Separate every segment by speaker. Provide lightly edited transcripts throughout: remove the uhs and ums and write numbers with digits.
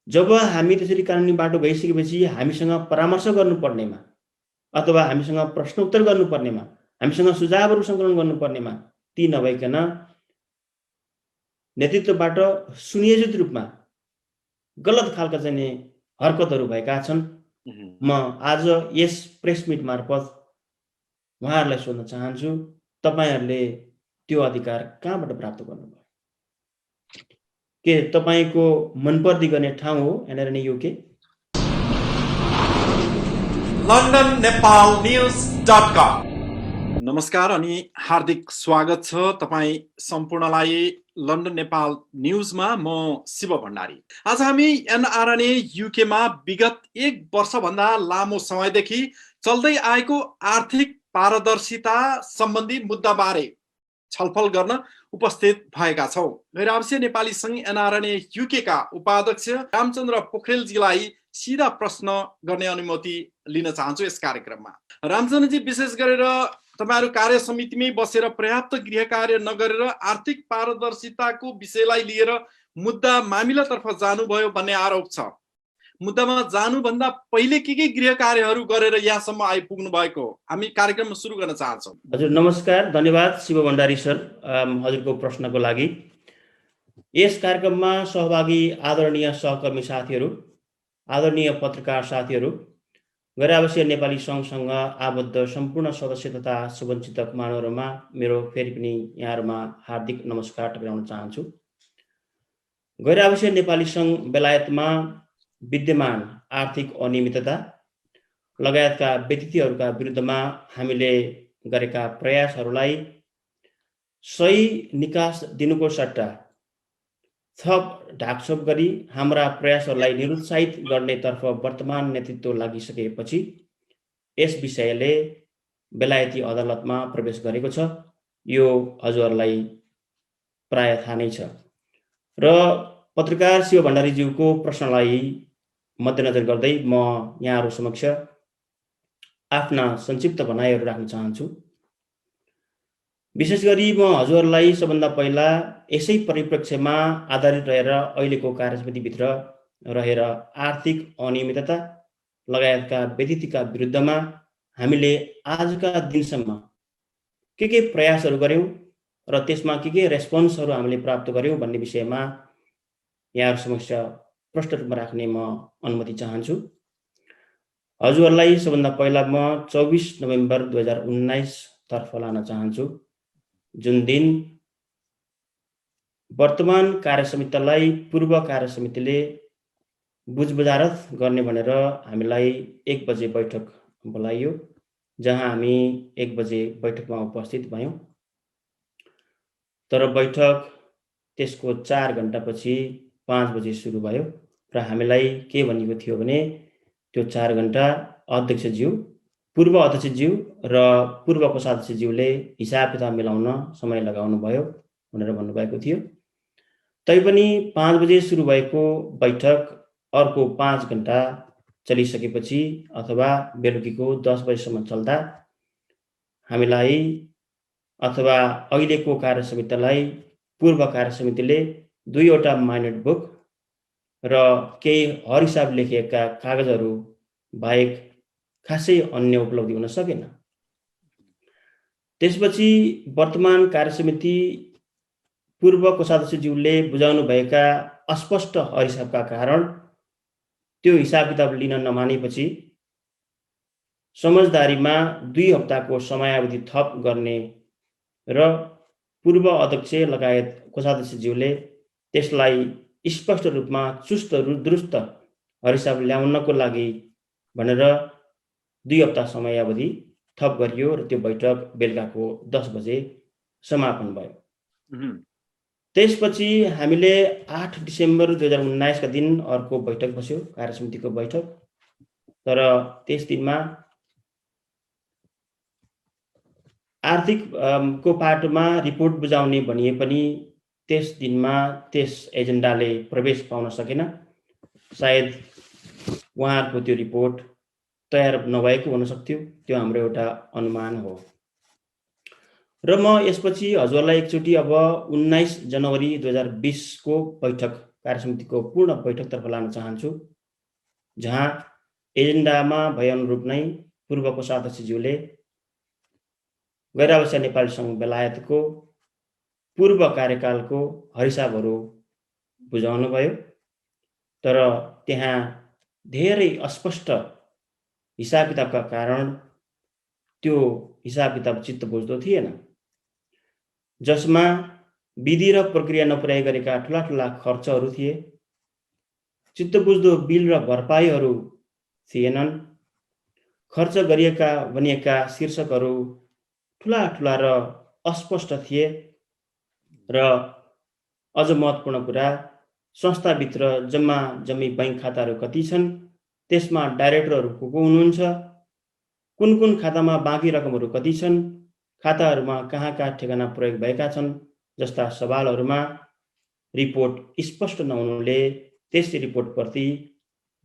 Speaker 1: जब हामी त्यसरी कानुनी बाटो गइसकेपछि हामीसँग परामर्श गर्नुपर्नेमा अथवा हामीसँग प्रश्न उत्तर गर्नुपर्नेमा हामीसँग सुझावहरू सङ्कलन गर्नुपर्नेमा ती नभइकन नेतृत्वबाट सुनियोजित रूपमा गलत खालका चाहिँ हरकतहरू भएका छन्। म आज यस प्रेस मिट मार्फत उहाँहरूलाई सोध्न चाहन्छु, तपाईहरूले त्यो अधिकार कहाँबाट प्राप्त गर्नुभयो? के तपाईको मनपर्दी गर्ने ठाउँ हो एनआरएन युके?
Speaker 2: londonnepalnews.com नमस्कार अनि हार्दिक स्वागत छ तपाईं सम्पूर्णलाई लन्डन नेपाल न्यूजमा। म शिव भण्डारी। आज हामी एनआरएनए युकेमा विगत 1 वर्षभन्दा लामो समयदेखि चल्दै आएको आर्थिक पारदर्शिता सम्बन्धी मुद्दाबारे छलफल गर्न उपस्थित भएका छौं। गैर-आवासीय नेपाली संघ एनआरएनए युकेका उपाध्यक्ष रामचन्द्र पोखरेलजीलाई सीधा प्रश्न गर्ने अनुमति लिन चाहन्छु यस कार्यक्रममा। रामचन्द्रजी, विशेष गरेर तपाईहरु कार्य समितिमै बसेर पर्याप्त गृह कार्य नगरेर आर्थिक पारदर्शिताको विषयलाई लिएर मुद्दा मामिलातर्फ जानुभयो भन्ने आरोप छ। मुद्दामा जानुभन्दा पहिले के गृह कार्यहरू गरेर यहाँसम्म आइपुग्नु भएको हामी कार्यक्रम सुरु गर्न चाहन्छौँ।
Speaker 1: हजुर नमस्कार, धन्यवाद शिव भण्डारी सर हजुरको प्रश्नको लागि। यस कार्यक्रममा सहभागी आदरणीय सहकर्मी साथीहरू, आदरणीय पत्रकार साथीहरू, गैर-आवासीय नेपाली संघसँग आबद्ध सम्पूर्ण सदस्य तथा शुभचिन्तक महानुभावमा मेरो फेरि पनि यहाँहरुमा हार्दिक नमस्कार टक्राउन चाहन्छु। गैर-आवासीय नेपाली संघ बेलायतमा विद्यमान आर्थिक अनियमितता लगायतका व्यतिथिहरूका विरुद्धमा हामीले गरेका प्रयासहरूलाई सही निकास दिनुको सट्टा थप ढाकछोप गरी हाम्रा प्रयासहरूलाई निरुत्साहित गर्नेतर्फ वर्तमान नेतृत्व लागिसकेपछि यस विषयले बेलायती अदालतमा प्रवेश गरेको छ। यो हजुरहरूलाई प्राय थाहा नै छ र पत्रकार शिव भण्डारीज्यूको प्रश्नलाई मध्यनजर गर्दै म यहाँहरु समक्ष आफ्ना संक्षिप्त भनाइहरू राख्न चाहन्छु। विशेष गरी म हजुरहरूलाई सबभन्दा पहिला यसै परिप्रेक्ष्यमा आधारित रहेर अहिलेको कार्यसमितिभित्र रहेर आर्थिक अनियमितता लगायतका व्यतिथिका विरुद्धमा हामीले आजका दिनसम्म के प्रयासहरू गर्यौं र त्यसमा के रेस्पोन्सहरू हामीले प्राप्त गर्यौं भन्ने विषयमा यहाँहरु समक्ष प्रष्ट रूपमा राख्ने म अनुमति चाहन्छु। हजुरहरूलाई सबभन्दा पहिला म 24 नोभेम्बर 2019 तर्फ लान चाहन्छु, जुन दिन वर्तमान कार्यसमितिलाई पूर्व कार्यसमितिले बुझबुझारत गर्ने भनेर हामीलाई 1 बजे बैठक बोलाइयो, जहाँ हामी 1 बजे बैठकमा उपस्थित भयौं। तर बैठक त्यसको 4 घण्टापछि 5 बजे सुरु भयो र हामीलाई के भनिएको थियो भने त्यो 4 घण्टा अध्यक्षज्यू, पूर्व अध्यक्षज्यू र पूर्व कोषाध्यक्षज्यूले हिसाब किताब मिलाउन समय लगाउनु भयो भनेर भन्नुभएको थियो। तैपनि 5 बजे सुरु भएको बैठक अर्को 5 घण्टा चलिसकेपछि अथवा बेलुकीको 10 बजेसम्म चल्दा हामीलाई अथवा अहिलेको कार्यसमितिलाई पूर्व कार्यसमितिले 2 वटा माइनर बुक र केही हरहिसाब लेखिएका कागजहरू बाहेक खासै अन्य उपलब्धि हुन सकेन। त्यसपछि वर्तमान कार्यसमिति पूर्व कोषाध्यक्षज्यूले बुझाउनु भएका अस्पष्ट हरहिसाबका कारण त्यो हिसाब किताब लिन नमानेपछि समझदारीमा 2 हप्ताको समयावधि थप गर्ने र पूर्व अध्यक्ष लगायत कोषाध्यक्षज्यूले त्यसलाई स्पष्ट रूपमा चुस्त दुरुस्त हरहिसाब ल्याउनको लागि भनेर 2 हप्ता समयावधि थप गरियो र त्यो बैठक बेलुकाको 10 बजे समापन भयो। त्यसपछि हामीले 8 डिसेम्बर 2019 का दिन अर्को बैठक बस्यो, कार्यसमितिको बैठक। तर त्यस दिनमा आर्थिक को पाटोमा रिपोर्ट बुझाउने भनिए पनि त्यस दिनमा त्यस एजेन्डाले प्रवेश पाउन सकेन। सायद उहाँहरुको त्यो रिपोर्ट तयार नभएको हुन सक्थ्यो, त्यो हाम्रो एउटा अनुमान हो। र म यसपछि हजुरलाई एकचोटी अब 19 जनवरी 2020 को बैठक कार्यसमितिको पूर्ण बैठकतर्फ लान चाहन्छु, जहाँ एजेन्डामा भए अनुरूप नै पूर्व कोषाध्यक्षज्यूले गैर आवासीय नेपाली सङ्घ बेलायतको पूर्व कार्यकालको हरिसाबहरू बुझाउनु भयो, तर त्यहाँ धेरै अस्पष्ट हिसाब किताबका कारण त्यो हिसाब किताब चित्त बुझ्दो थिएन, जसमा विधि र प्रक्रिया नपुर्याइ गरेका ठुला खर्चहरू थिए, चित्त बुझ्दो बिल र भरपाईहरू थिएनन्, खर्च गरिएका भनिएका शीर्षकहरू ठुला र अस्पष्ट थिए र अझ महत्त्वपूर्ण कुरा, संस्थाभित्र जम्मी बैंक खाताहरू कति छन्, त्यसमा डाइरेक्टरहरू को हुनुहुन्छ, कुन खातामा बाँकी रकमहरू कति छन्, खाताहरूमा कहाँ ठेगाना प्रयोग भएका छन् जस्ता सवालहरूमा रिपोर्ट स्पष्ट नहुनुले त्यस रिपोर्टप्रति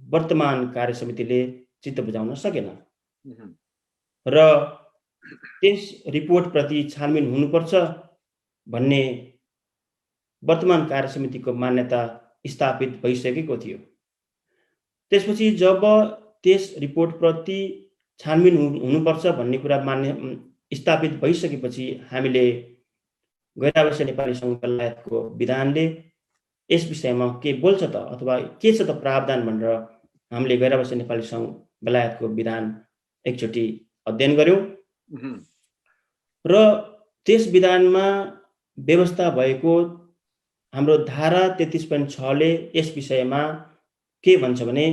Speaker 1: वर्तमान कार्यसमितिले चित्त बुझाउन सकेन र त्यस रिपोर्टप्रति छानबिन हुनुपर्छ भन्ने वर्तमान कार्यसमितिको मान्यता स्थापित भइसकेको थियो। त्यसपछि जब त्यस रिपोर्टप्रति छानबिन हुनुपर्छ भन्ने कुरा स्थापित भइसकेपछि हामीले गैर आवासीय नेपाली सङ्घ बेलायतको विधानले यस विषयमा के बोल्छ त अथवा के छ त प्रावधान भनेर हामीले गैर आवासीय नेपाली सङ्घ बेलायतको विधान एकचोटि अध्ययन गर्यौं र त्यस विधानमा व्यवस्था भएको हाम्रो धारा 33.6ले यस विषयमा के भन्छ भने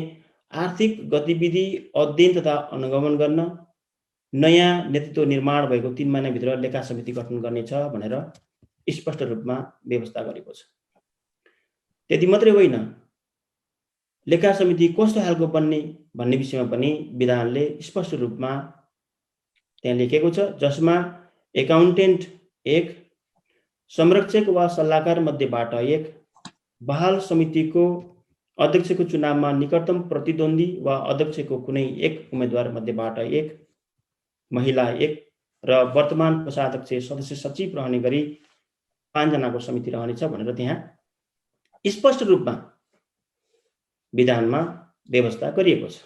Speaker 1: आर्थिक गतिविधि अध्ययन तथा अनुगमन गर्न नयाँ नेतृत्व निर्माण भएको 3 महिनाभित्र लेखा समिति गठन गर्नेछ भनेर स्पष्ट रूपमा व्यवस्था गरेको छ। त्यति मात्रै होइन, लेखा समिति कस्तो खालको बन्ने भन्ने विषयमा पनि विधानले स्पष्ट रूपमा त्यहाँ लेखेको छ, जसमा एकाउन्टेन्ट 1, संरक्षक वा सल्लाहकार मध्येबाट 1, बहाल समितिको अध्यक्षको चुनावमा निकटतम प्रतिद्वन्दी वा अध्यक्षको कुनै एक उम्मेदवार मध्येबाट 1, महिला 1 र वर्तमान कोषाध्यक्ष सदस्य सचिव रहने गरी 5 जनाको समिति रहनेछ भनेर त्यहाँ स्पष्ट रूपमा विधानमा व्यवस्था गरिएको छ।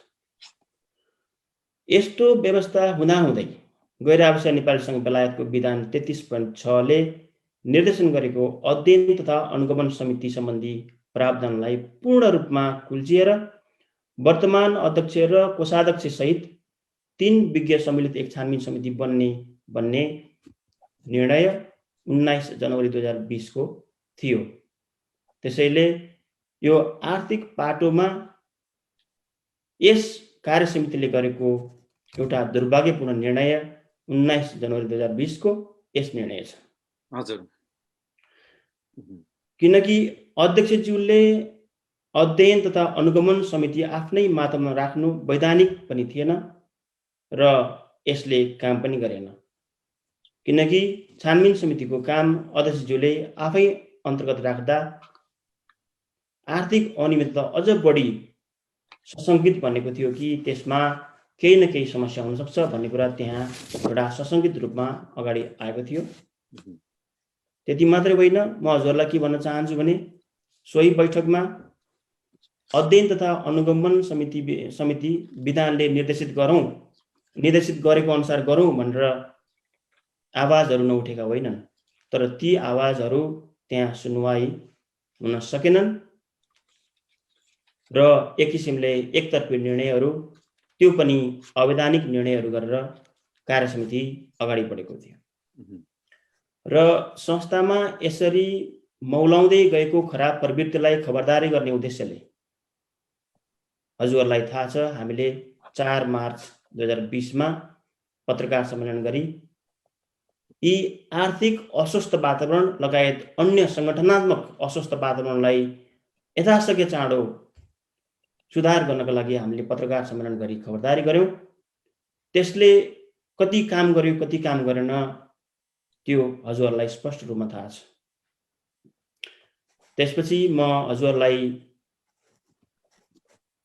Speaker 1: यस्तो व्यवस्था हुँदाहुँदै गैर आवासीय नेपाली सङ्घ बेलायतको विधान 33.6ले निर्देशन गरेको अध्ययन तथा अनुगमन समिति सम्बन्धी प्रावधानलाई पूर्ण रूपमा कुल्चिएर वर्तमान अध्यक्ष र कोषाध्यक्ष सहित 3 विज्ञ सम्मिलित एक छानबिन समिति बन्ने निर्णय 19 जनवरी 2020 को थियो। त्यसैले यो आर्थिक पाटोमा यस कार्यसमितिले गरेको एउटा दुर्भाग्यपूर्ण निर्णय 19 जनवरी 2020 को यस निर्णय छ।
Speaker 2: हजुर,
Speaker 1: किनकि अध्यक्षज्यूले अध्ययन तथा अनुगमन समिति आफ्नै मातहतमा राख्नु वैधानिक पनि थिएन र यसले काम पनि गरेन, किनकि छानबिन समितिको काम अध्यक्षज्यूले आफै अन्तर्गत राख्दा आर्थिक अनियमितता अझ बढी सशङ्कित बनेको थियो कि त्यसमा केही न केही समस्या हुन सक्छ भन्ने कुरा त्यहाँ एउटा सशङ्कित रूपमा अगाडि आएको थियो। त्यति मात्रै होइन, म हजुरलाई के भन्न चाहन्छु भने सोही बैठकमा अध्ययन तथा अनुगमन समिति विधानले निर्देशित गरेको अनुसार गरौँ भनेर आवाजहरू नउठेका होइनन्, तर ती आवाजहरू त्यहाँ सुनवाई हुन सकेनन् र एक किसिमले एकतर्फी निर्णयहरू, त्यो पनि अवैधानिक निर्णयहरू गरेर कार्यसमिति अगाडि बढेको थियो र संस्थामा यसरी मौलाउँदै गएको खराब प्रवृत्तिलाई खबरदारी गर्ने उद्देश्यले हजुरहरूलाई थाहा छ, हामीले 4 मार्च 2020 मा पत्रकार सम्मेलन गरी यी आर्थिक अस्वस्थ वातावरण लगायत अन्य सङ्गठनात्मक अस्वस्थ वातावरणलाई यथाशक्य चाँडो सुधार गर्नका लागि हामीले पत्रकार सम्मेलन गरी खबरदारी गर्यौं। त्यसले कति काम गर्यो कति काम गरेन त्यो हजुरहरूलाई स्पष्ट रूपमा थाहा छ। त्यसपछि म हजुरहरूलाई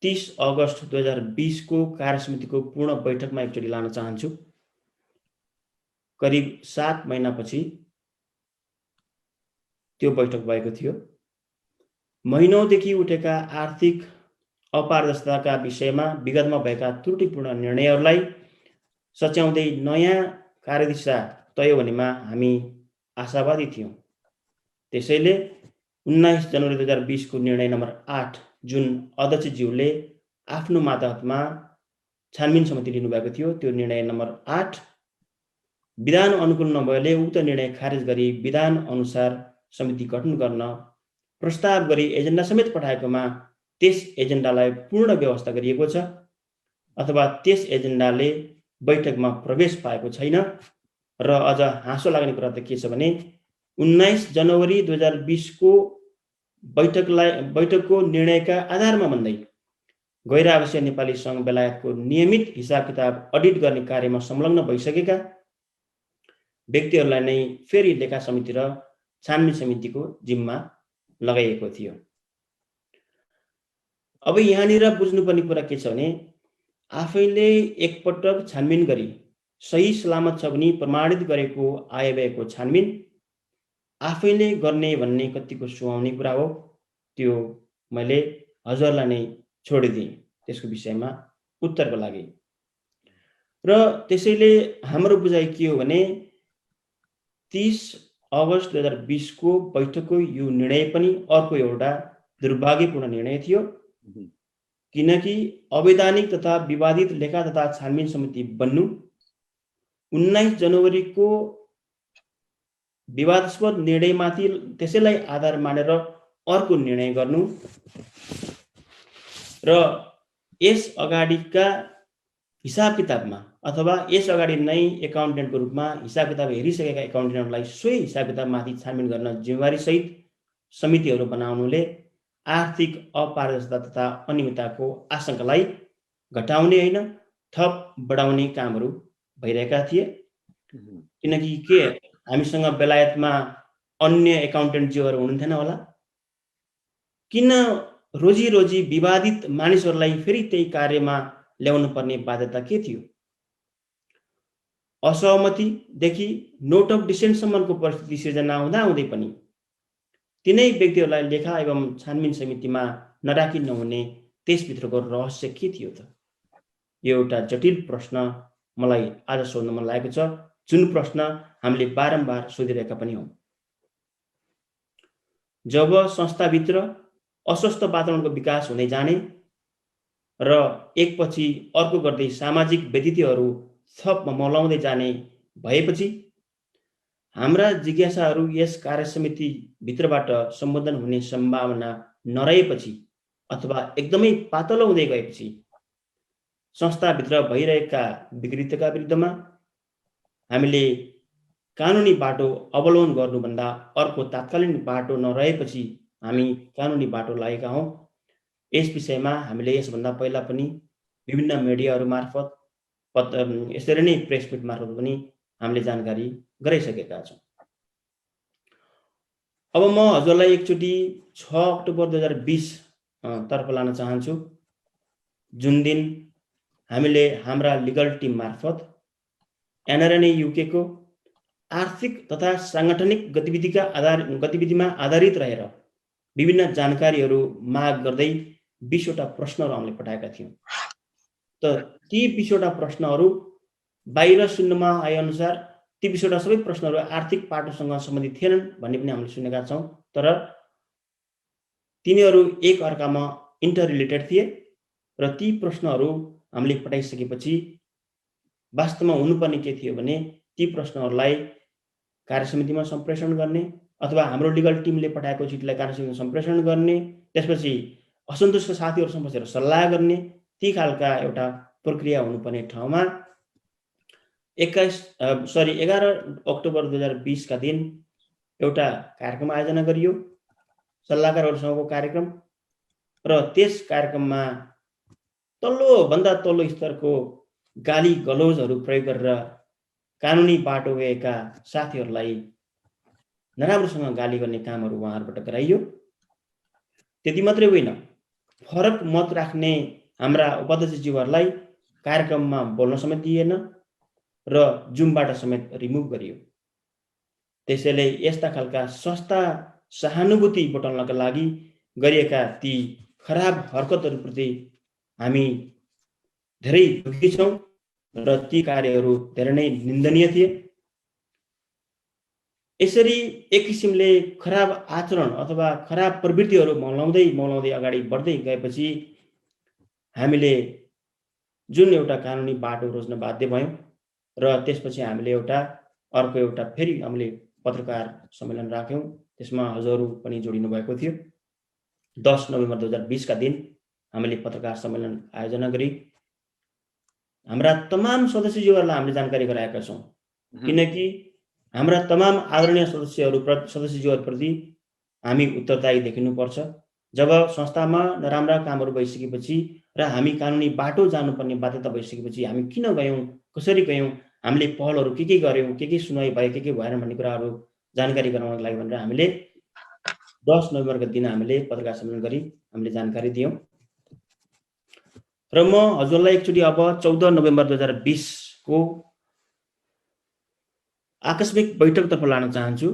Speaker 1: 30 अगस्त 2020 को कार्यसमितिको पूर्ण बैठकमा एकचोटि लान चाहन्छु। करिब 7 महिनापछि त्यो बैठक भएको थियो महिनौदेखि उठेका आर्थिक अपारदर्शिताका विषयमा विगतमा भएका त्रुटिपूर्ण निर्णयहरूलाई सच्याउँदै नयाँ कार्यदिशा तय हुनेमा हामी आशावादी थियौँ। त्यसैले 19 जनवरी 2020 को निर्णय नम्बर 8 जुन अध्यक्षज्यूले आफ्नो मातहतमा छानबिन समिति लिनुभएको थियो, त्यो निर्णय नम्बर 8 विधान अनुकूल नभएले उक्त निर्णय खारेज गरी विधान अनुसार समिति गठन गर्न प्रस्ताव गरी एजेन्डा समेत पठाएकोमा त्यस एजेन्डालाई पूर्ण व्यवस्था गरिएको छ अथवा त्यस एजेन्डाले बैठकमा प्रवेश पाएको छैन। र अझ हाँसो लाग्ने कुरा त के छ भने 19 जनवरी 2020 को बैठकको निर्णयका आधारमा भन्दै गैर आवासीय नेपाली सङ्घ बेलायतको नियमित हिसाब किताब अडिट गर्ने कार्यमा संलग्न भइसकेका व्यक्तिहरूलाई नै फेरि लेखा समिति र छानबिन समितिको जिम्मा लगाइएको थियो। अब यहाँनिर बुझ्नुपर्ने कुरा के छ भने आफैले एकपटक छानबिन गरी सही सलामत छ भनी प्रमाणित गरेको आयव्ययको छानबिन आफैले गर्ने भन्ने कतिको सुहाउने कुरा हो, त्यो मैले हजुरलाई नै छोडिदिएँ त्यसको विषयमा उत्तरको लागि। र त्यसैले हाम्रो बुझाइ के हो भने 30 अगस्त 2020 को बैठकको यो निर्णय पनि अर्को एउटा दुर्भाग्यपूर्ण निर्णय थियो, किनकि अवैधानिक तथा विवादित लेखा तथा छानबिन समिति बन्नु, 19 जनवरी को विवादास्पद निर्णयमाथि त्यसैलाई आधार मानेर अर्को निर्णय गर्नु र यस अगाडिका हिसाब किताबमा अथवा यस अगाडि नै एकाउन्टेन्टको रूपमा हिसाब किताब हेरिसकेका एकाउन्टेन्टहरूलाई सोही हिसाब किताबमाथि छानबिन गर्न जिम्मेवारी सहित समितिहरू बनाउनुले आर्थिक अपारदर्शिता तथा अनियमितताको आशंकालाई घटाउने होइन थप बढाउने कामहरू भइरहेका थिए। किनकि के हामीसँग बेलायतमा अन्य एकाउन्टेन्टज्यूहरू हुनुहुन्थेन होला, किन रोजी विवादित मानिसहरूलाई फेरि त्यही कार्यमा ल्याउनु पर्ने बाध्यता के थियो? असहमतिदेखि नोट अफ डिसेन्टसम्मको परिस्थिति सिर्जना हुँदाहुँदै पनि तिनै व्यक्तिहरूलाई लेखा एवं छानबिन समितिमा नराखी नहुने त्यसभित्रको रहस्य के थियो त? यो एउटा जटिल प्रश्न मलाई आज सोध्न मन लागेको छ, जुन प्रश्न हामीले बारम्बार सोधिरहेका पनि हौँ। जब संस्थाभित्र अस्वस्थ वातावरणको विकास हुँदै जाने र एकपछि अर्को गर्दै सामाजिक व्यतिथिहरू थप मौलाउँदै जाने भएपछि हाम्रा जिज्ञासाहरू यस कार्यसमिति भित्रबाट सम्बोधन हुने सम्भावना नरहेपछि अथवा एकदमै पातलो हुँदै गएपछि संस्थाभित्र भइरहेका विकृतिका विरुद्धमा हामीले कानुनी बाटो अवलम्बन गर्नुभन्दा अर्को तात्कालीन बाटो नरहेपछि हामी कानुनी बाटो लागेका हौँ। यस विषयमा हामीले यसभन्दा पहिला पनि विभिन्न मिडियाहरू मार्फत यसरी नै प्रेस मिट मार्फत पनि हामीले जानकारी गराइसकेका छौँ। अब म हजुरलाई एकचोटि 6 अक्टोबर 2020 तर्फ लान चाहन्छु, जुन दिन हामीले हाम्रा लिगल टिम मार्फत एनआरएनए युके को आर्थिक तथा साङ्गठनिक गतिविधिमा आधारित रहेर विभिन्न जानकारीहरू माग गर्दै 20 वटा प्रश्नहरू हामीले पठाएका थियौँ। त ती 20 वटा प्रश्नहरू बाहिर सुन्नमा आए अनुसार ती 20 वटा सबै प्रश्नहरू आर्थिक पाटोसँग सम्बन्धित थिएनन् भन्ने पनि हामीले सुनेका छौँ, तर तिनीहरू एक अर्कामा इन्टर रिलेटेड थिए र ती प्रश्नहरू हामीले पठाइसकेपछि वास्तवमा हुनुपर्ने के थियो भने ती प्रश्नहरूलाई कार्यसमितिमा सम्प्रेषण गर्ने अथवा हाम्रो लिगल टिमले पठाएको चिठीलाई कार्यसमितिमा सम्प्रेषण गर्ने, त्यसपछि असन्तुष्ट साथीहरूसँग बसेर सल्लाह गर्ने, ती खालका एउटा प्रक्रिया हुनुपर्ने ठाउँमा 11 अक्टोबर 2020 का दिन एउटा कार्यक्रम आयोजना गरियो, सल्लाहकारहरूसँगको कार्यक्रम, र त्यस कार्यक्रममा तल्लोभन्दा तल्लो स्तरको गाली गलौजहरू प्रयोग गरेर कानुनी बाटो गएका साथीहरूलाई नराम्रोसँग गाली गर्ने कामहरू उहाँहरूबाट गराइयो। त्यति मात्रै होइन, फरक मत राख्ने हाम्रा उपाध्यक्षज्यूहरूलाई कार्यक्रममा बोल्न समेत दिएन र जुमबाट समेत रिमुभ गरियो। त्यसैले यस्ता खालका संस्था सहानुभूति बटाल्नका लागि गरिएका ती खराब हरकतहरूप्रति हामी धेरै दुखी छौँ र ती कार्यहरू धेरै नै निन्दनीय थिए। यसरी एक किसिमले खराब आचरण अथवा खराब प्रवृत्तिहरू मौलाउँदै अगाडि बढ्दै गएपछि हामीले जुन एउटा कानुनी बाटो रोज्न बाध्य भयौँ र त्यसपछि हामीले अर्को एउटा फेरि हामीले पत्रकार सम्मेलन राख्यौँ। त्यसमा हजुरहरू पनि जोडिनु भएको थियो। 10 नोभेम्बर 2020 का दिन हामीले पत्रकार सम्मेलन आयोजना गरी हाम्रा तमाम सदस्यज्यूहरूलाई हामीले जानकारी गराएका छौँ। किनकि हाम्रा तमाम आदरणीय सदस्यज्यूहरूप्रति हामी उत्तरदायी देखिनुपर्छ। जब संस्थामा नराम्रा कामहरू भइसकेपछि र हामी कानुनी बाटो जानुपर्ने बाध्यता भइसकेपछि हामी किन गयौँ, कसरी गयौँ, हामीले पहलहरू के गर्यौँ, के सुनवाई भयो, के भएन भन्ने कुराहरू जानकारी गराउनको लागि भनेर हामीले 10 नोभेम्बरको दिन हामीले पत्रकार सम्मेलन गरी हामीले जानकारी दियौँ। र म हजुरलाई एकचोटि अब 14 नोभेम्बर 2020 को आकस्मिक बैठकतर्फ लान चाहन्छु,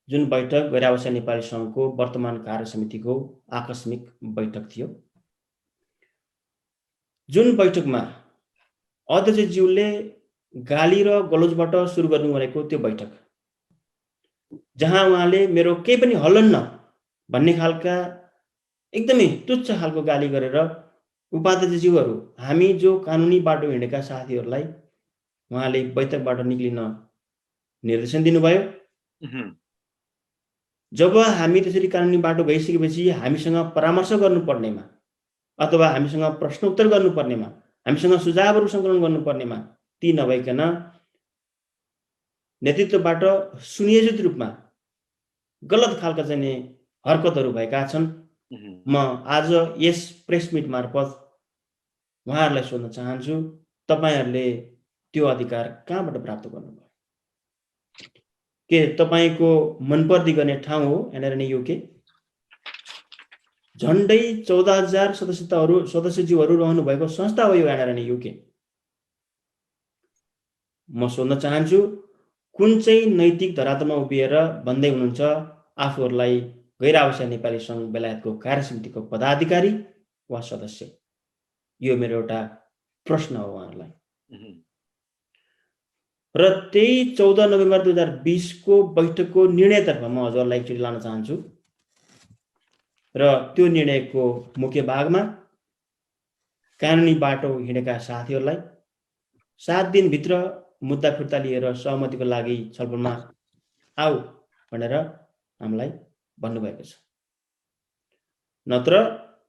Speaker 1: जुन बैठक गैर आवासीय नेपाली सङ्घको वर्तमान कार्य समितिको आकस्मिक बैठक थियो। जुन बैठकमा अध्यक्षज्यूले गाली र गलौजबाट सुरु गर्नु भनेको त्यो बैठक, जहाँ उहाँले मेरो केही पनि हल्लन्न भन्ने खालका एकदमै तुच्छ खालको गाली गरेर उपाध्यक्षज्यूहरू, हामी जो कानुनी बाटो हिँडेका साथीहरूलाई उहाँले बैठकबाट निक्लिन निर्देशन दिनुभयो। जब हामी त्यसरी कानुनी बाटो गइसकेपछि हामीसँग परामर्श गर्नुपर्नेमा अथवा हामीसँग प्रश्न उत्तर गर्नुपर्नेमा, हामीसँग सुझावहरू सङ्कलन गर्नुपर्नेमा ती नभइकन नेतृत्वबाट सुनियोजित रूपमा गलत खालका चाहिँ हरकतहरू भएका छन्। म आज यस प्रेस मिट मार्फत उहाँहरूलाई सोध्न चाहन्छु, तपाईहरूले त्यो अधिकार कहाँबाट प्राप्त गर्नुभयो? के तपाईको मनपर्दी गर्ने ठाउँ हो एनआरएन युके? झन्डै 14,000 सदस्यज्यूहरू रहनु भएको संस्था हो यो एनआरएन युके। म सोध्न चाहन्छु, कुन चाहिँ नैतिक धरातलमा उभिएर भन्दै हुनुहुन्छ आफूहरूलाई गैर आवासीय नेपाली सङ्घ बेलायतको कार्य समितिको पदाधिकारी वा सदस्य? यो मेरो एउटा प्रश्न हो उहाँहरूलाई। र त्यही 14 नोभेम्बर 2020 को बैठकको निर्णयतर्फ म हजुरलाई एकचोटि लान चाहन्छु। र त्यो निर्णयको मुख्य भागमा कानुनी बाटो हिँडेका साथीहरूलाई 7 दिनभित्र मुद्दा फिर्ता लिएर सहमतिको लागि छलफलमा आऊ भनेर हामीलाई भन्नुभएको छ। नत्र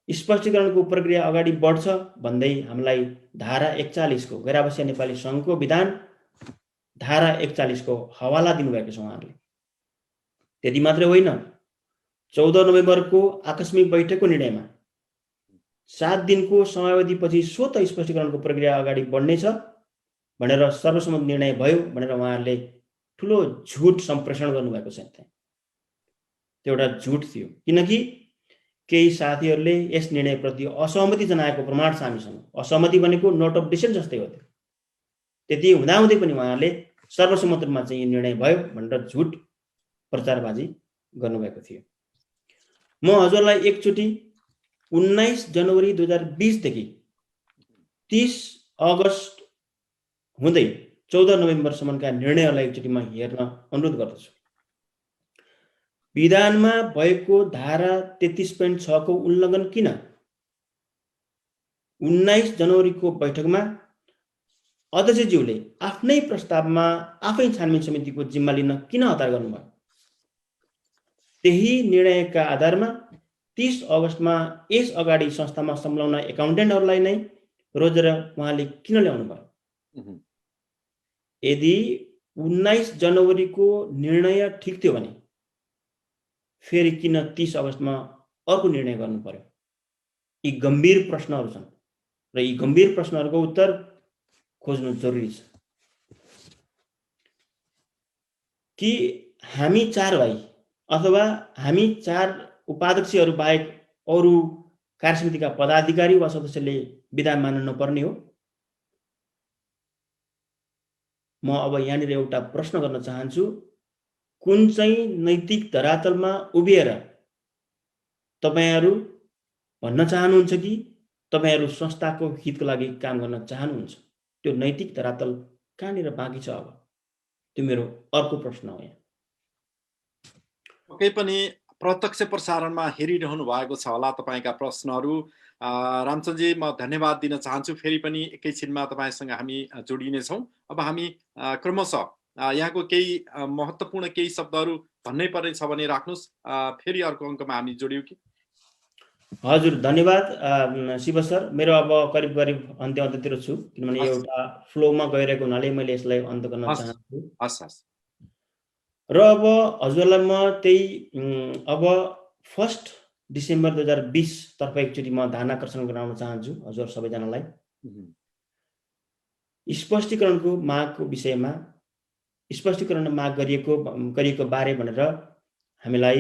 Speaker 1: स्पष्टीकरणको प्रक्रिया अगाडि बढ्छ भन्दै हामीलाई धारा 41 को गैर आवासीय नेपाली सङ्घको विधान धारा 41 को हवाला दिनुभएको छ उहाँहरूले। त्यति मात्रै होइन, 14 नोभेम्बरको आकस्मिक बैठकको निर्णयमा 7 दिनको समयावधिपछि स्वतः स्पष्टीकरणको प्रक्रिया अगाडि बढ्नेछ भनेर सर्वसम्मत निर्णय भयो भनेर उहाँहरूले ठुलो झुट सम्प्रेषण गर्नुभएको छ। त्यो एउटा झुट थियो, किनकि केही साथीहरूले यस निर्णयप्रति असहमति जनाएको प्रमाण छ हामीसँग। असहमति भनेको नोट अफ डिसेन्ट जस्तै हो। त्यति हुँदाहुँदै पनि उहाँहरूले सर्वसम्मत रूपमा चाहिँ यो निर्णय भयो भनेर झुट प्रचारबाजी गर्नुभएको थियो। म हजुरलाई एकचोटि 19 जनवरी 2020 देखि 30 अगस्त हुँदै 14 नोभेम्बरसम्मका निर्णयहरूलाई एकचोटि म हेर्न अनुरोध गर्दछु। विधानमा भएको धारा 33.6 को उल्लङ्घन किन? 19 जनवरीको बैठकमा अध्यक्षज्यूले आफ्नै प्रस्तावमा आफै छानबिन समितिको जिम्मा लिन किन हतार गर्नुभयो? त्यही निर्णयका आधारमा 30 अगस्तमा यस अगाडि संस्थामा संलग्न एकाउन्टेन्टहरूलाई नै रोजेर उहाँले किन ल्याउनु भयो? यदि 19 जनवरीको निर्णय ठिक थियो भने फेरि किन 30 अगस्तमा अर्को निर्णय गर्नु पर्यो? यी गम्भीर प्रश्नहरू छन् र यी गम्भीर प्रश्नहरूको उत्तर खोज्नु जरुरी छ। कि हामी 4 भाइ अथवा हामी 4 उपाध्यक्षहरू बाहेक अरू कार्य समितिका पदाधिकारी वा सदस्यले विधान मान्न नपर्ने हो? म अब यहाँनिर एउटा प्रश्न गर्न चाहन्छु, कुन चाहिँ नैतिक धरातलमा उभिएर तपाईहरू भन्न चाहनुहुन्छ कि तपाईहरू संस्थाको हितको लागि काम गर्न चाहनुहुन्छ? त्यो नैतिक धरातल कहाँनिर बाँकी छ अब? त्यो मेरो अर्को प्रश्न हो यहाँ।
Speaker 2: पक्कै पनि प्रत्यक्ष प्रसारणमा हेरिरहनु भएको छ होला तपाईँका प्रश्नहरू। रामचन्दजी, म धन्यवाद दिन चाहन्छु। फेरि पनि एकैछिनमा तपाईँसँग हामी जोडिनेछौँ। अब हामी क्रमशः यहाँको केही महत्त्वपूर्ण केही शब्दहरू भन्नै पर्ने छ भने राख्नुहोस्, फेरि अर्को अङ्कमा हामी जोड्यौँ कि?
Speaker 1: हजुर, धन्यवाद शिव सर। मेरो अब करिब करिब अन्त्यतिर छु, किनभने एउटा फ्लोमा गइरहेको हुनाले मैले यसलाई अन्त गर्न चाहन्छु।
Speaker 2: हस्।
Speaker 1: र अब हजुरलाई म त्यही अब 1 डिसेम्बर 2020 तर्फ एकचोटि म ध्यान आकर्षण गराउन चाहन्छु हजुर सबैजनालाई। स्पष्टीकरणको मागको विषयमा स्पष्टीकरण माग गरिएको बारे भनेर हामीलाई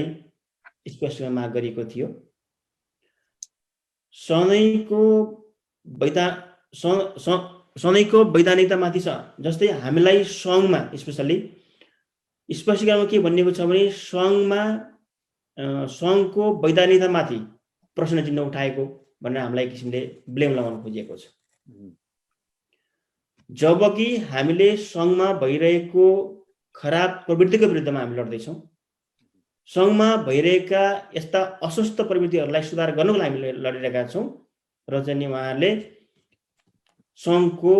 Speaker 1: स्पष्टीकरण माग गरिएको थियो। सधैँको वैधानिकतामाथि छ। जस्तै हामीलाई सङ्घमा स्पेसल्ली स्पष्टीकरणमा के भनिएको छ भने सङ्घको वैधानिकतामाथि प्रश्न चिन्ह उठाएको भनेर हामीलाई एक किसिमले ब्लेम लगाउन खोजिएको छ। जबकि हामीले सङ्घमा भइरहेको खराब प्रवृत्तिको विरुद्धमा हामी लड्दैछौँ। सङ्घमा भइरहेका यस्ता अस्वस्थ प्रवृत्तिहरूलाई सुधार गर्नको लागि हामीले लडिरहेका छौँ र चाहिँ उहाँहरूले सङ्घको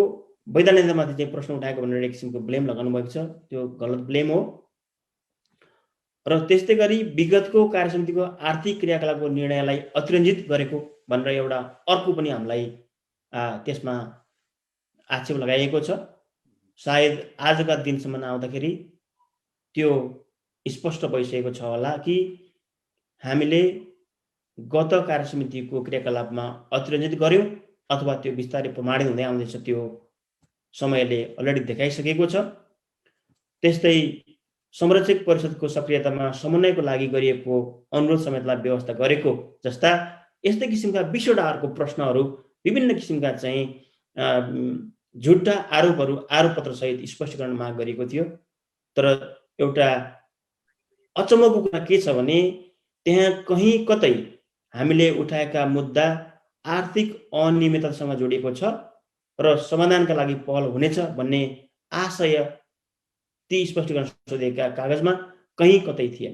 Speaker 1: वैधानिकतामाथि चाहिँ प्रश्न उठाएको भनेर एक किसिमको ब्लेम लगाउनु भएको छ। त्यो गलत ब्लेम हो। र त्यस्तै गरी विगतको कार्यसमितिको आर्थिक क्रियाकलापको निर्णयलाई अतिरञ्जित गरेको भनेर एउटा अर्को पनि हामीलाई त्यसमा आक्षेप लगाइएको छ। सायद आजका दिनसम्म आउँदाखेरि त्यो स्पष्ट भइसकेको छ होला कि हामीले गत कार्यसमितिको क्रियाकलापमा अतिरञ्जित गर्यौँ अथवा त्यो बिस्तारै प्रमाणित हुँदै आउँदैछ, त्यो समयले अलरेडी देखाइसकेको छ। त्यस्तै संरक्षक परिषदको सक्रियतामा समन्वयको लागि गरिएको अनुरोध समेतलाई व्यवस्था गरेको जस्ता यस्तै किसिमका 20वटा अर्को प्रश्नहरू विभिन्न किसिमका चाहिँ झुट्टा आरोपपत्र सहित स्पष्टीकरण माग गरिएको थियो। तर एउटा अचम्मको कुरा के छ भने त्यहाँ कहीँ कतै हामीले उठाएका मुद्दा आर्थिक अनियमिततासँग जोडिएको छ र समाधानका लागि पहल हुनेछ भन्ने आशय ती स्पष्टीकरण सोधेका कागजमा कहीँ कतै थिएन।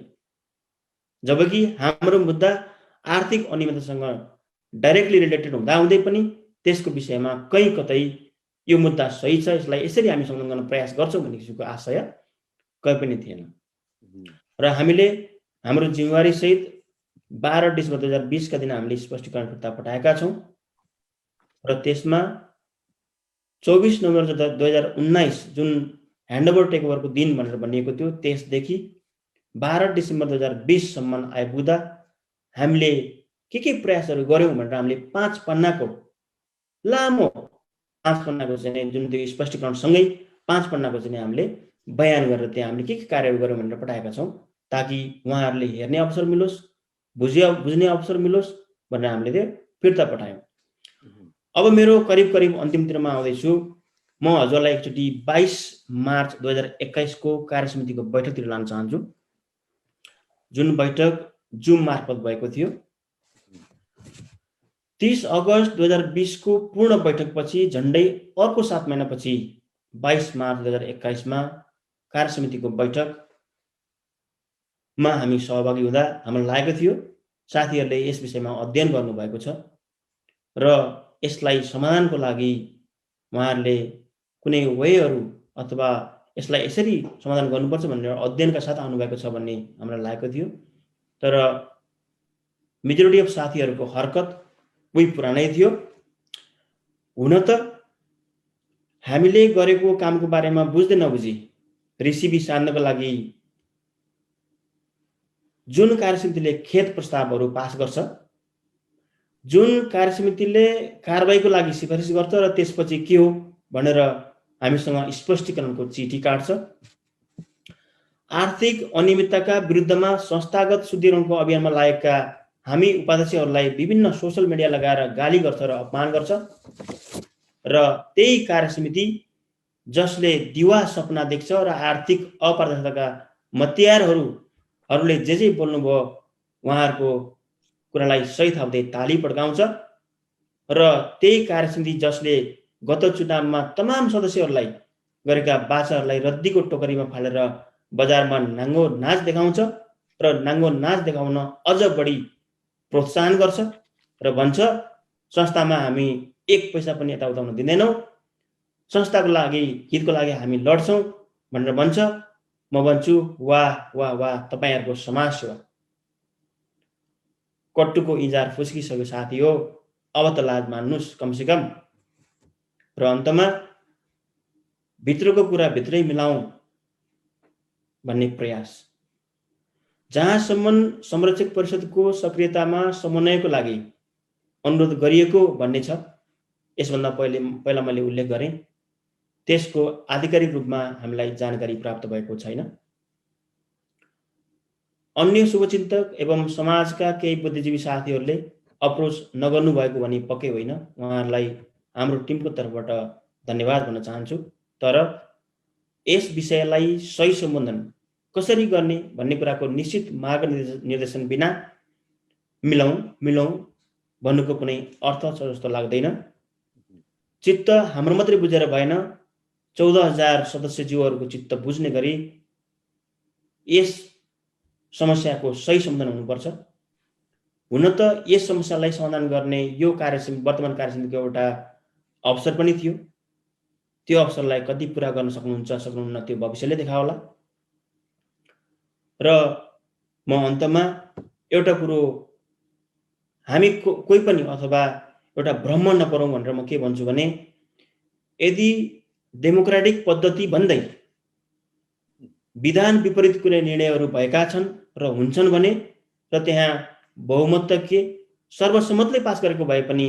Speaker 1: जबकि हाम्रो मुद्दा आर्थिक अनियमिततासँग डाइरेक्टली रिलेटेड हुँदै पनि त्यसको विषयमा कहीँ कतै यो मुद्दा सही छ, यसलाई यसरी हामी समाधान गर्न प्रयास गर्छौँ भन्ने किसिमको आशय कहीँ पनि थिएन। र हामीले हाम्रो जिम्मेवारी सहित 12 डिसेम्बर 2020 का दिन हामीले स्पष्टीकरण फिर्ता पठाएका छौँ र त्यसमा 24 नोभेम्बर 2019 जुन ह्यान्डओभर टेकओभरको दिन भनेर भनिएको थियो, त्यसदेखि 12 डिसेम्बर 2020 सम्म आइपुग्दा हामीले के प्रयासहरू गर्यौँ भनेर हामीले 5 पन्नाको लामो 5 पन्नाको चाहिँ जुन त्यो स्पष्टीकरणसँगै 5 पन्नाको चाहिँ हामीले बयान गरेर त्यहाँ हामीले के कार्यहरू गर्यौँ भनेर पठाएका छौँ, ताकि उहाँहरूले हेर्ने अवसर मिलोस्, बुझ्ने अवसर मिलोस् भनेर हामीले त्यो फिर्ता पठायौँ। अब मेरो करिब अन्तिमतिरमा आउँदैछु। म हजुरलाई एकचोटि 22 मार्च 2021 को कार्यसमितिको बैठकतिर लान चाहन्छु, जुन बैठक जुम मार्फत भएको थियो। 30 अगस्त 2020 को पूर्ण बैठकपछि झन्डै अर्को 7 महिनापछि 22 मार्च 2021 मा कार्यसमितिको बैठकमा हामी सहभागी हुँदा हामीलाई लागेको थियो साथीहरूले यस विषयमा अध्ययन गर्नुभएको छ र यसलाई समाधानको लागि उहाँहरूले कुनै वेहरू अथवा यसलाई यसरी समाधान गर्नुपर्छ भनेर अध्ययनका साथ आउनुभएको छ भन्ने हामीलाई लागेको थियो। तर मेजोरिटी अफ साथीहरूको हरकत उही पुरानै थियो। हुन त हामीले गरेको कामको बारेमा बुझ्दै नबुझी रिसिभी सान्नको लागि जुन कार्यसमितिले खेद प्रस्तावहरू पास गर्छ, जुन कार्यसमितिले कारबाहीको लागि सिफारिस गर्छ र त्यसपछि के हो भनेर हामीसँग स्पष्टीकरणको चिठी काट्छ, आर्थिक अनियमितताका विरुद्धमा संस्थागत शुद्धिकरणको अभियानमा लागेका हामी उपाध्यक्षहरूलाई विभिन्न सोशल मिडिया लगाएर गाली गर्छ र अपमान गर्छ र त्यही कार्यसमिति जसले दिवा सपना देख्छ र आर्थिक अपारदर्शिताका मतियारहरूले जे बोल्नुभयो उहाँहरूको कुरालाई सही थाप्दै ताली पड्काउँछ र त्यही कार्यसमिति जसले गत चुनावमा तमाम सदस्यहरूलाई गरेका बाचाहरूलाई रद्दीको टोकरीमा फालेर बजारमा नाङ्गो नाच देखाउँछ र नाङ्गो नाच देखाउन अझ बढी प्रोत्साहन गर्छ र भन्छ संस्थामा हामी एक पैसा पनि यताउता हुन दिँदैनौँ, संस्थाको लागि हितको लागि हामी लड्छौँ भनेर भन्छ। म भन्छु वाह वाह वाह, तपाईँहरूको समाजसेवा कट्टुको इजार फुस्किसक्यो साथी हो, अब त लाज मान्नुस् कमसेकम। र अन्तमा भित्रको कुरा भित्रै मिलाउँ भन्ने प्रयास, जहाँसम्म संरक्षक परिषदको सक्रियतामा समन्वयको लागि अनुरोध गरिएको भन्ने छ, यसभन्दा पहिला मैले उल्लेख गरेँ, त्यसको आधिकारिक रूपमा हामीलाई जानकारी प्राप्त भएको छैन। अन्य शुभचिन्तक एवं समाजका केही बुद्धिजीवी साथीहरूले अप्रोच नगर्नु भएको भनी पक्कै होइन, उहाँहरूलाई हाम्रो टिमको तर्फबाट धन्यवाद भन्न चाहन्छु। तर यस विषयलाई सही सम्बोधन कसरी गर्ने भन्ने कुराको निश्चित मार्गनिर्देशन बिना मिलाउँ भन्नुको कुनै अर्थ छ जस्तो लाग्दैन। चित्त हाम्रो मात्रै बुझेर भएन, 14,000 सदस्यज्यूहरूको चित्त बुझ्ने गरी यस समस्याको सही समाधान हुनुपर्छ। हुन त यस समस्यालाई समाधान गर्ने यो वर्तमान कार्यसमितिको एउटा अवसर पनि थियो। त्यो अवसरलाई कति पुरा गर्न सक्नुहुन्न त्यो भविष्यले देखाओला। र म अन्तमा एउटा कुरो, हामी कोही पनि अथवा एउटा भ्रम नपरौँ भनेर म के भन्छु भने, यदि डेमोक्रेटिक पद्धति भन्दै विधान विपरीत कुनै निर्णयहरू भएका छन् र हुन्छन् भने र त्यहाँ बहुमत के सर्वसम्मतले पास गरेको भए पनि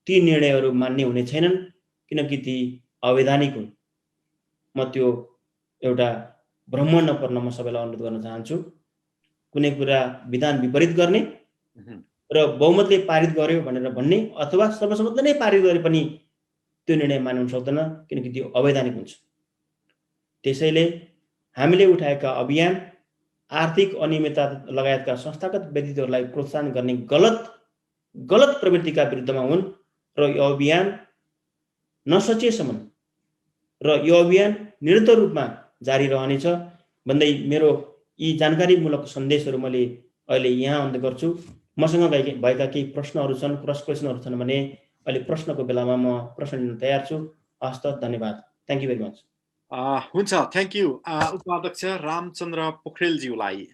Speaker 1: ती निर्णयहरू मान्य हुने छैनन्, किनकि ती अवैधानिक हुन्। म त्यो एउटा भ्रम नपर्न म सबैलाई अनुरोध गर्न चाहन्छु। कुनै कुरा विधान विपरीत गर्ने र बहुमतले पारित गर्यो भनेर भन्ने अथवा सर्वसम्मतले नै पारित गरे पनि त्यो निर्णय मान्न सक्दैन, किनकि त्यो अवैधानिक हुन्छ। त्यसैले हामीले उठाएका अभियान आर्थिक अनियमितता लगायतका संस्थागत व्यक्तित्वहरूलाई प्रोत्साहन गर्ने गलत प्रवृत्तिका विरुद्धमा हुन् र यो अभियान नसचिएसम्म र यो अभियान निरन्तर रूपमा जारी रहनेछ भन्दै मेरो यी जानकारीमूलक सन्देशहरू मैले अहिले यहाँ अन्त गर्छु। मसँग भएका केही प्रश्नहरू छन्, क्रस क्वेसनहरू छन् भने अहिले प्रश्नको बेलामा म प्रश्न लिन तयार छु। हस्त, धन्यवाद। Thank you very much.
Speaker 2: हुन्छ, थ्याङ्क यू उपाध्यक्ष रामचन्द्र पोखरेलज्यूलाई।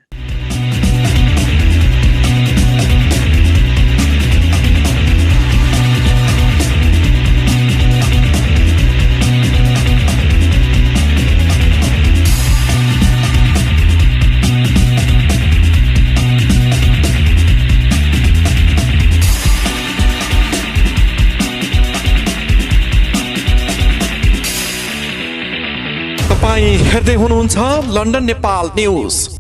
Speaker 2: हेर्दै हुनुहुन्छ लन्डन नेपाल न्यूज।